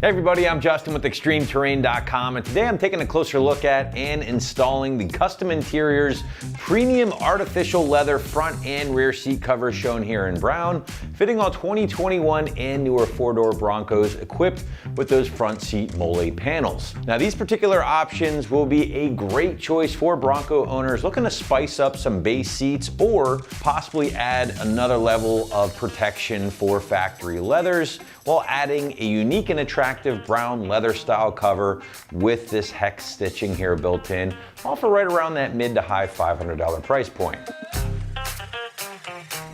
Hey everybody, I'm Justin with ExtremeTerrain.com, and today I'm taking a closer look at and installing the Kustom Interiors premium artificial leather front and rear seat covers shown here in brown, fitting all 2021 and newer four-door Broncos equipped with those front seat mole panels. Now these particular options will be a great choice for Bronco owners looking to spice up some base seats or possibly add another level of protection for factory leathers while adding a unique and attractive brown leather style cover with this hex stitching here built in, all for right around that mid to high $500 price point.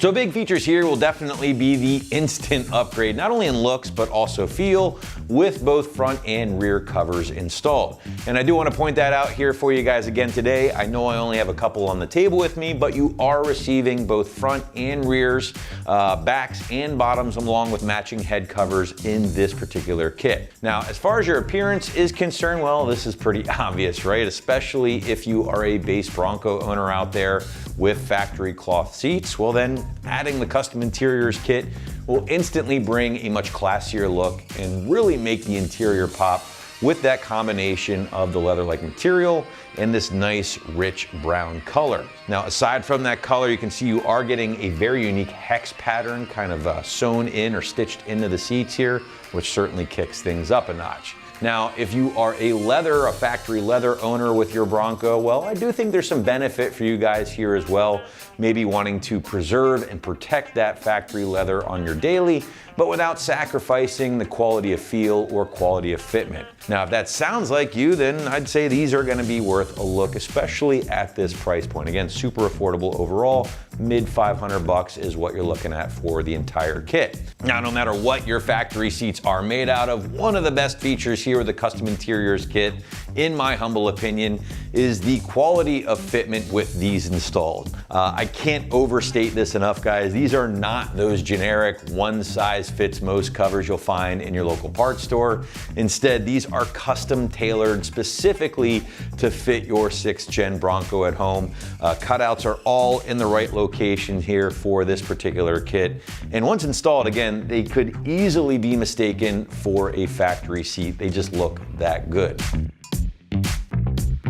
So big features here will definitely be the instant upgrade, not only in looks, but also feel, with both front and rear covers installed. And I do want to point that out here for you guys again today. I know I only have a couple on the table with me, but you are receiving both front and rears, backs and bottoms, along with matching head covers in this particular kit. Now, as far as your appearance is concerned, well, this is pretty obvious, right? Especially if you are a base Bronco owner out there with factory cloth seats. Well, then adding the Kustom Interiors kit will instantly bring a much classier look and really make the interior pop with that combination of the leather-like material and this nice rich brown color. Now, aside from that color, you can see you are getting a very unique hex pattern kind of sewn in or stitched into the seats here, which certainly kicks things up a notch. Now, if you are a factory leather owner with your Bronco, well, I do think there's some benefit for you guys here as well. Maybe wanting to preserve and protect that factory leather on your daily, but without sacrificing the quality of feel or quality of fitment. Now, if that sounds like you, then I'd say these are gonna be worth a look, especially at this price point. Again, super affordable overall, mid 500 bucks is what you're looking at for the entire kit. Now, no matter what your factory seats are made out of, one of the best features here with the Kustom Interiors kit, in my humble opinion, is the quality of fitment with these installed. I can't overstate this enough, guys. These are not those generic one size fits most covers you'll find in your local parts store. Instead, these are custom tailored specifically to fit your 6th gen Bronco at home. Cutouts are all in the right location here for this particular kit. And once installed, again, they could easily be mistaken for a factory seat. They just look that good.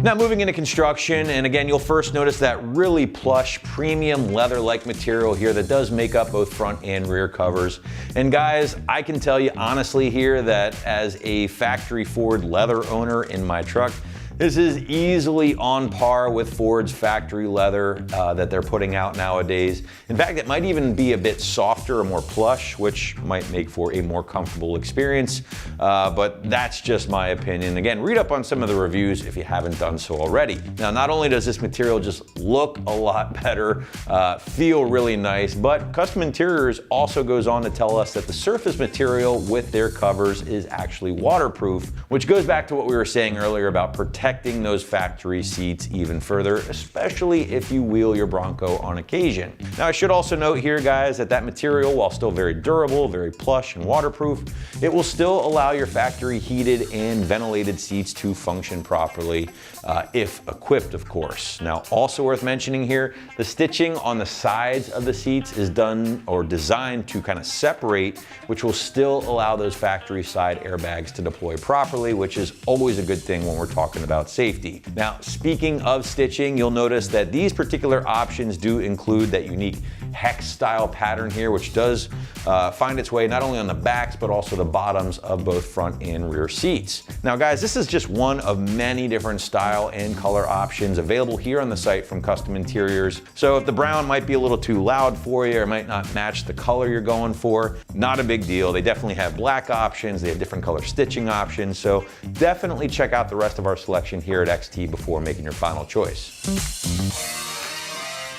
Now moving into construction, and again, you'll first notice that really plush premium leather-like material here that does make up both front and rear covers. And guys, I can tell you honestly here that as a factory Ford leather owner in my truck, this is easily on par with Ford's factory leather that they're putting out nowadays. In fact, it might even be a bit softer or more plush, which might make for a more comfortable experience, but that's just my opinion. Again, read up on some of the reviews if you haven't done so already. Now, not only does this material just look a lot better, feel really nice, but Kustom Interiors also goes on to tell us that the surface material with their covers is actually waterproof, which goes back to what we were saying earlier about protecting those factory seats even further, especially if you wheel your Bronco on occasion. Now, I should also note here, guys, that that material, while still very durable, very plush and waterproof, it will still allow your factory heated and ventilated seats to function properly, if equipped, of course. Now, also worth mentioning here, the stitching on the sides of the seats is done or designed to kind of separate, which will still allow those factory side airbags to deploy properly, which is always a good thing when we're talking about safety. Now, speaking of stitching, you'll notice that these particular options do include that unique hex style pattern here, which does find its way not only on the backs, but also the bottoms of both front and rear seats. Now, guys, this is just one of many different style and color options available here on the site from Kustom Interiors. So if the brown might be a little too loud for you or might not match the color you're going for, not a big deal. They definitely have black options. They have different color stitching options. So definitely check out the rest of our selection here at XT before making your final choice.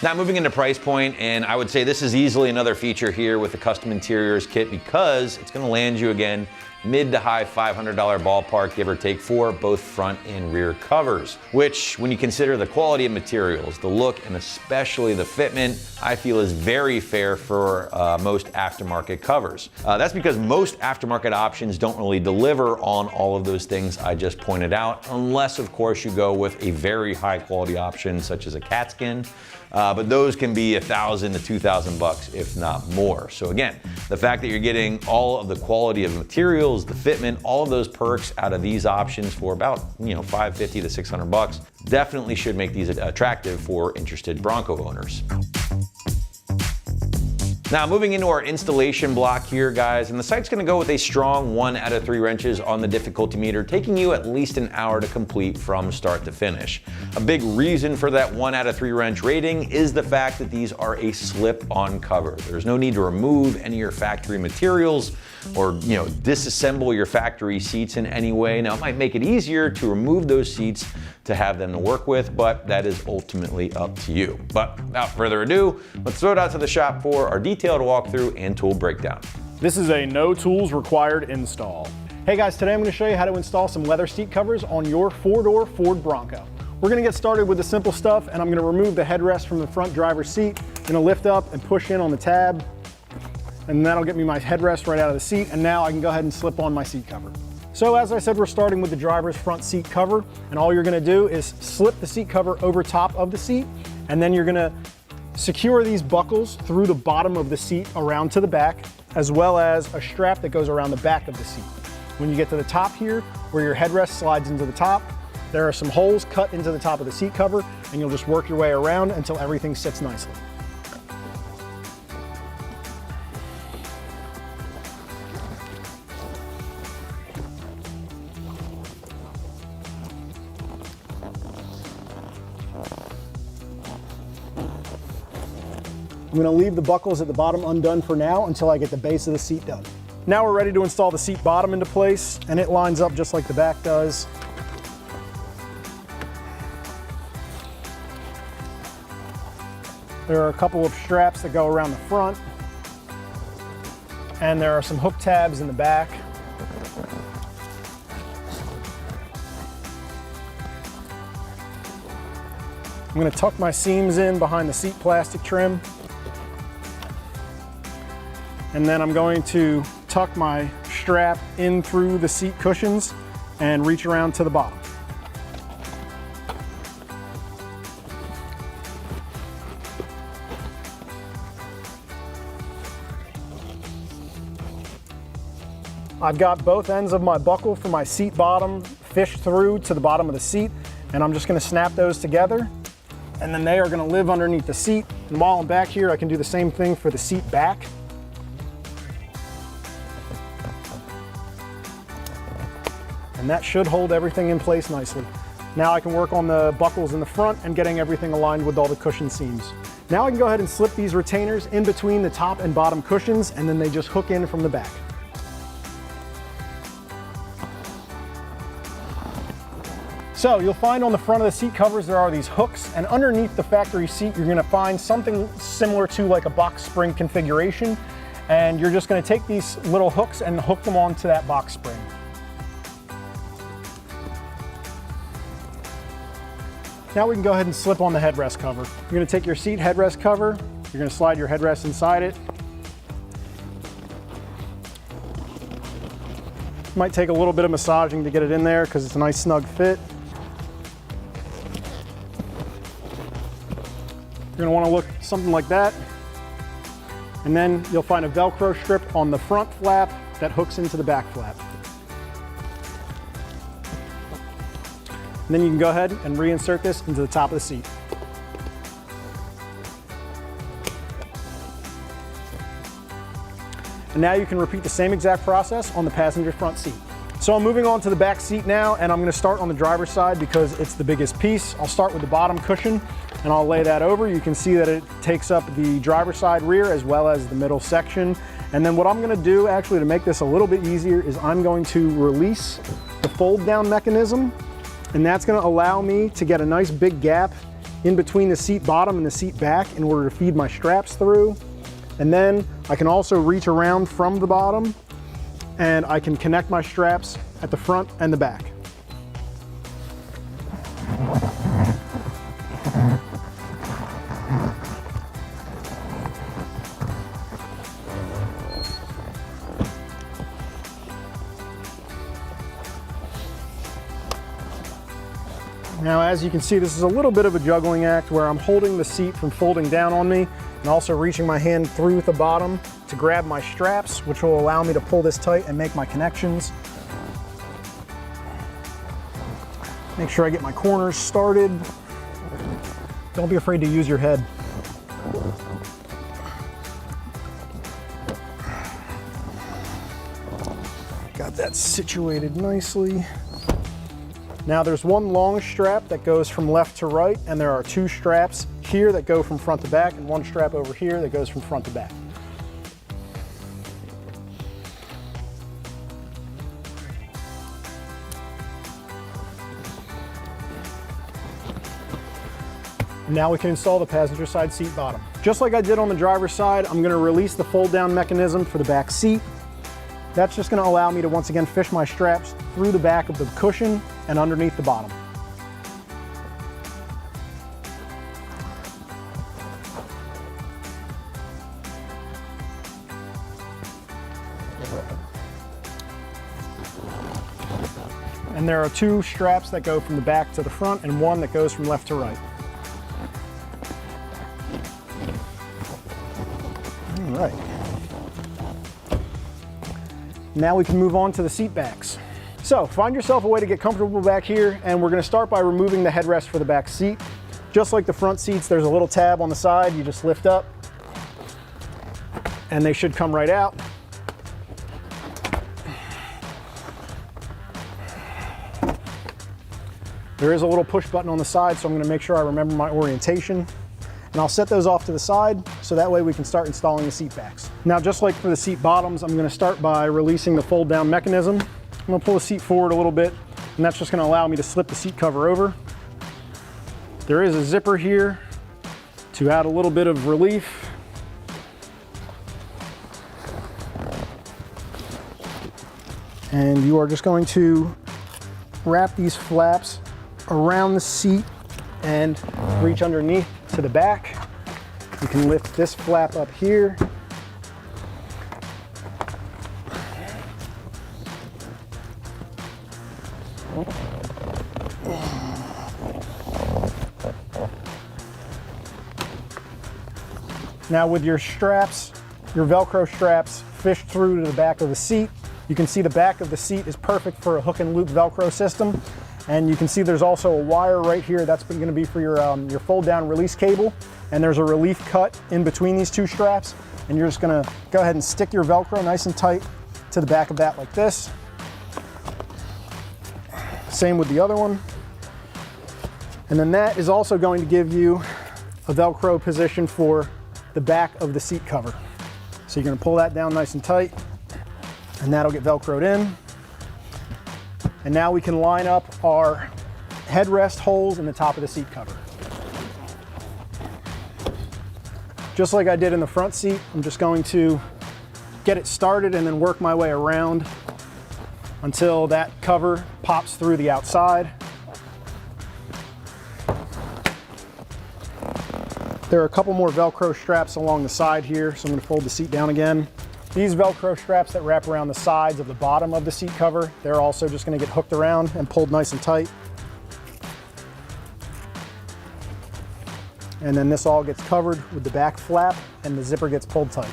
Now moving into price point, and I would say this is easily another feature here with the Kustom Interiors kit because it's gonna land you again mid to high $500 ballpark, give or take, for both front and rear covers, which when you consider the quality of materials, the look, and especially the fitment, I feel is very fair for most aftermarket covers. That's because most aftermarket options don't really deliver on all of those things I just pointed out, unless of course you go with a very high quality option such as a cat skin. But those can be $1,000 to $2,000 bucks, if not more. So again, the fact that you're getting all of the quality of materials materials, the fitment, all of those perks out of these options for about, $550 to $600. Definitely should make these attractive for interested Bronco owners. Now moving into our installation block here, guys, and the site's gonna go with a strong 1 out of 3 wrenches on the difficulty meter, taking you at least an hour to complete from start to finish. A big reason for that 1 out of 3 wrench rating is the fact that these are a slip-on cover. There's no need to remove any of your factory materials or disassemble your factory seats in any way. Now it might make it easier to remove those seats to have them to work with, but that is ultimately up to you. But without further ado, let's throw it out to the shop for our detailed walkthrough and tool breakdown. This is a no tools required install. Hey guys, today I'm going to show you how to install some leather seat covers on your 4-door Ford Bronco. We're going to get started with the simple stuff, and I'm going to remove the headrest from the front driver's seat. I'm going to lift up and push in on the tab, and that'll get me my headrest right out of the seat, and now I can go ahead and slip on my seat cover. So as I said, we're starting with the driver's front seat cover, and all you're gonna do is slip the seat cover over top of the seat, and then you're gonna secure these buckles through the bottom of the seat around to the back, as well as a strap that goes around the back of the seat. When you get to the top here, where your headrest slides into the top, there are some holes cut into the top of the seat cover, and you'll just work your way around until everything sits nicely. I'm going to leave the buckles at the bottom undone for now until I get the base of the seat done. Now we're ready to install the seat bottom into place, and it lines up just like the back does. There are a couple of straps that go around the front, and there are some hook tabs in the back. I'm going to tuck my seams in behind the seat plastic trim. And then I'm going to tuck my strap in through the seat cushions and reach around to the bottom. I've got both ends of my buckle for my seat bottom fished through to the bottom of the seat, and I'm just going to snap those together, and then they are going to live underneath the seat. And while I'm back here, I can do the same thing for the seat back. And that should hold everything in place nicely. Now I can work on the buckles in the front and getting everything aligned with all the cushion seams. Now I can go ahead and slip these retainers in between the top and bottom cushions, and then they just hook in from the back. So you'll find on the front of the seat covers there are these hooks, and underneath the factory seat you're going to find something similar to like a box spring configuration, and you're just going to take these little hooks and hook them onto that box spring. Now we can go ahead and slip on the headrest cover. You're going to take your seat headrest cover, you're going to slide your headrest inside it. Might take a little bit of massaging to get it in there because it's a nice snug fit. You're going to want to look something like that. And then you'll find a Velcro strip on the front flap that hooks into the back flap. And then you can go ahead and reinsert this into the top of the seat. And now you can repeat the same exact process on the passenger front seat. So I'm moving on to the back seat now, and I'm going to start on the driver's side because it's the biggest piece. I'll start with the bottom cushion and I'll lay that over. You can see that it takes up the driver's side rear as well as the middle section. And then what I'm going to do actually to make this a little bit easier is I'm going to release the fold down mechanism, and that's going to allow me to get a nice big gap in between the seat bottom and the seat back in order to feed my straps through. And then I can also reach around from the bottom and I can connect my straps at the front and the back. Now, as you can see, this is a little bit of a juggling act where I'm holding the seat from folding down on me and also reaching my hand through the bottom to grab my straps, which will allow me to pull this tight and make my connections. Make sure I get my corners started. Don't be afraid to use your head. Got that situated nicely. Now there's one long strap that goes from left to right, and there are two straps here that go from front to back, and one strap over here that goes from front to back. Now we can install the passenger side seat bottom. Just like I did on the driver's side, I'm gonna release the fold down mechanism for the back seat. That's just gonna allow me to once again fish my straps through the back of the cushion and underneath the bottom. And there are two straps that go from the back to the front and one that goes from left to right. All right. Now we can move on to the seat backs. So find yourself a way to get comfortable back here, and we're gonna start by removing the headrest for the back seat. Just like the front seats, there's a little tab on the side you just lift up, and they should come right out. There is a little push button on the side, so I'm gonna make sure I remember my orientation. And I'll set those off to the side, so that way we can start installing the seat backs. Now, just like for the seat bottoms, I'm gonna start by releasing the fold down mechanism. I'm gonna pull the seat forward a little bit, and that's just gonna allow me to slip the seat cover over. There is a zipper here to add a little bit of relief. And you are just going to wrap these flaps around the seat and reach underneath to the back. You can lift this flap up here. Now with your straps, your Velcro straps fished through to the back of the seat, you can see the back of the seat is perfect for a hook and loop Velcro system. And you can see there's also a wire right here that's going to be for your fold down release cable. And there's a relief cut in between these two straps. And you're just going to go ahead and stick your Velcro nice and tight to the back of that like this. Same with the other one. And then that is also going to give you a Velcro position for the back of the seat cover. So you're going to pull that down nice and tight, and that'll get Velcroed in. And now we can line up our headrest holes in the top of the seat cover. Just like I did in the front seat, I'm just going to get it started and then work my way around until that cover pops through the outside. There are a couple more Velcro straps along the side here, so I'm going to fold the seat down again. These Velcro straps that wrap around the sides of the bottom of the seat cover, they're also just going to get hooked around and pulled nice and tight. And then this all gets covered with the back flap and the zipper gets pulled tight.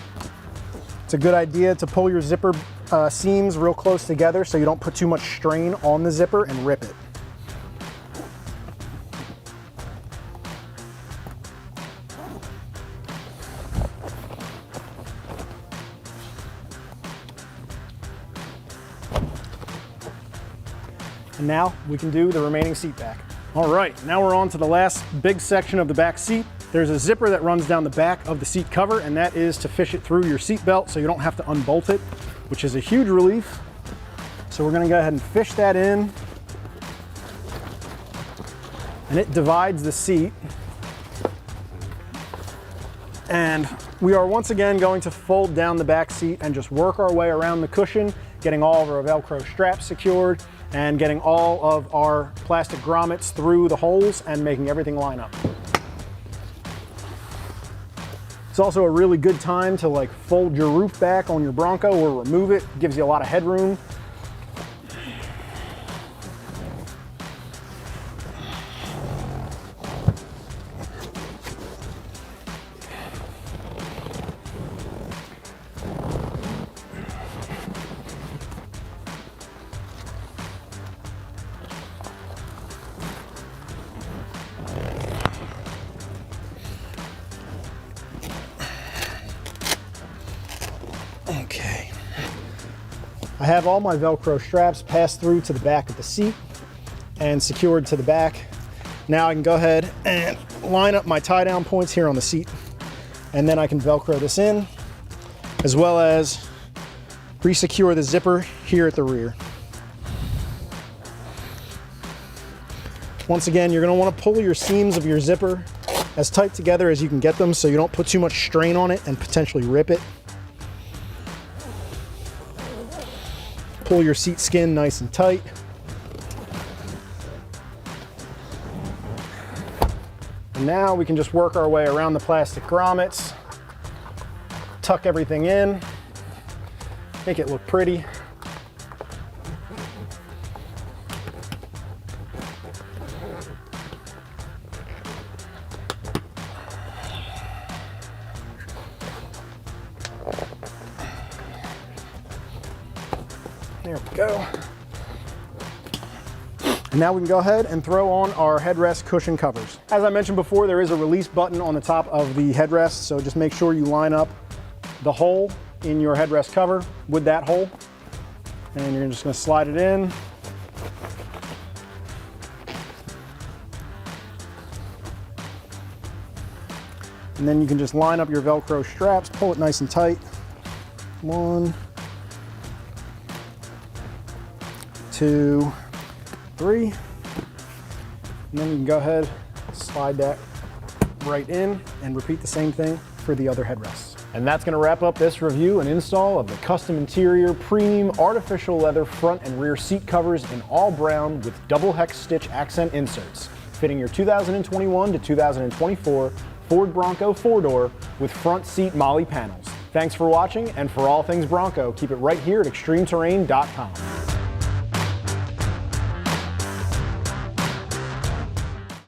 It's a good idea to pull your zipper seams real close together so you don't put too much strain on the zipper and rip it. And now we can do the remaining seat back. All right, now we're on to the last big section of the back seat. There's a zipper that runs down the back of the seat cover, and that is to fish it through your seat belt so you don't have to unbolt it, which is a huge relief. So we're gonna go ahead and fish that in. And it divides the seat. And we are once again going to fold down the back seat and just work our way around the cushion, getting all of our Velcro straps secured and getting all of our plastic grommets through the holes and making everything line up. It's also a really good time to like fold your roof back on your Bronco or remove it. It gives you a lot of headroom. I have all my Velcro straps passed through to the back of the seat and secured to the back. Now I can go ahead and line up my tie down points here on the seat, and then I can Velcro this in, as well as re-secure the zipper here at the rear. Once again, you're going to want to pull your seams of your zipper as tight together as you can get them so you don't put too much strain on it and potentially rip it. Pull your seat skin nice and tight. And now we can just work our way around the plastic grommets, tuck everything in, make it look pretty. There we go. And now we can go ahead and throw on our headrest cushion covers. As I mentioned before, there is a release button on the top of the headrest, so just make sure you line up the hole in your headrest cover with that hole. And you're just going to slide it in. And then you can just line up your Velcro straps, pull it nice and tight. 1, 2, 3. And then you can go ahead, slide that right in and repeat the same thing for the other headrests. And that's going to wrap up this review and install of the Kustom Interior Premium Artificial Leather Front and Rear Seat Covers in all brown with double hex stitch accent inserts, fitting your 2021 to 2024 Ford Bronco 4-door with front seat Molly panels. Thanks for watching, and for all things Bronco, keep it right here at ExtremeTerrain.com.